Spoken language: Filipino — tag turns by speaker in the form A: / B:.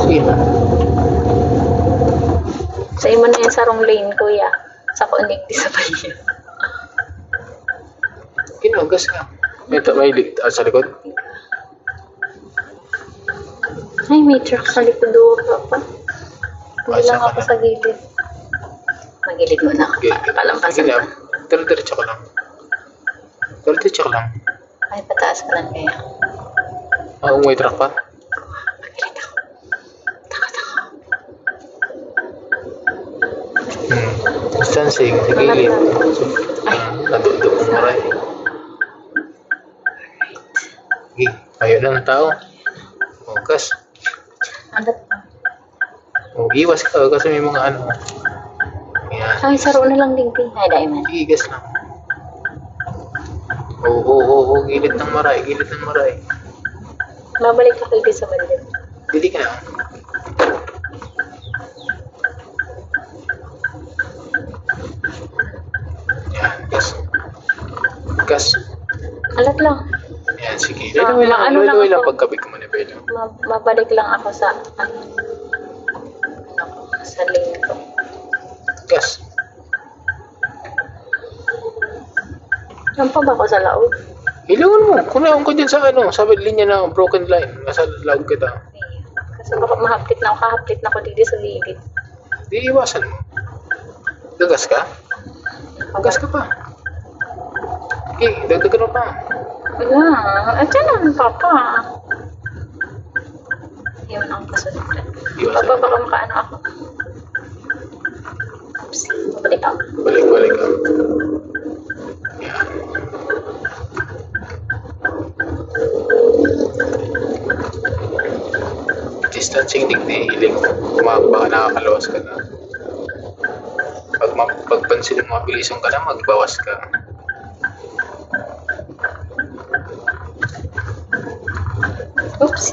A: Sige.
B: Sa imo na yan sa wrong lane, kuya. Sa kunig di sa bayan.
A: Kinugas ka. May sa likod.
B: Ay, may truck sa likod doon pa. Hindi lang
A: Asa ka
B: ako
A: na?
B: sa gilid. Magilid muna ako. Palampasan
A: Sige
B: ko.
A: na. Diretso ka lang. Diretso ka lang.
B: Ay, pataas ka lang kaya.
A: May truck pa?
B: Magilid ako. Takot ako.
A: Distancing, sa gilid. Nadudok mo maray. Sige, ayaw na ng tao. Kas.
B: Alat pa.
A: Iwas ka kasi may mga ano. Yan.
B: Ay, saro na lang din. Ay, daiman.
A: Sige, gas lang. Oo, gilid ng maray, gilid ng maray.
B: Babalik ako din sa bandit.
A: Dili ka na. Yan, gas. Gas.
B: Alat lang.
A: Yan, sige. Luluwi lang,
B: ano lang
A: luluwi lang
B: ako?
A: pagkabit ko manibelo.
B: Mabalik lang ako sa sa lane ko.
A: Gas.
B: Saan pa ba ako sa laod?
A: Ilawan mo. Kunaon ko dyan sa ano, sa linya na broken line. Nasa laog kita.
B: Kasi baka mahaplit na ako, kahaplit na ako dito sa gilid.
A: Di iwasan mo. Gagas ka? Gas ka pa. Dagdagan mo pa.
B: Wala. At yan ang papa. Yun ang kasunod.
A: Iwasan
B: Papa,
A: mo.
B: baka makaano ako. Oops. Mabalik ako.
A: Balik ka. Yan. Distancing hiling. Baka nakakalawas ka na. Pag pansin mo mabilisong ka na, magbawas ka.
B: Oops.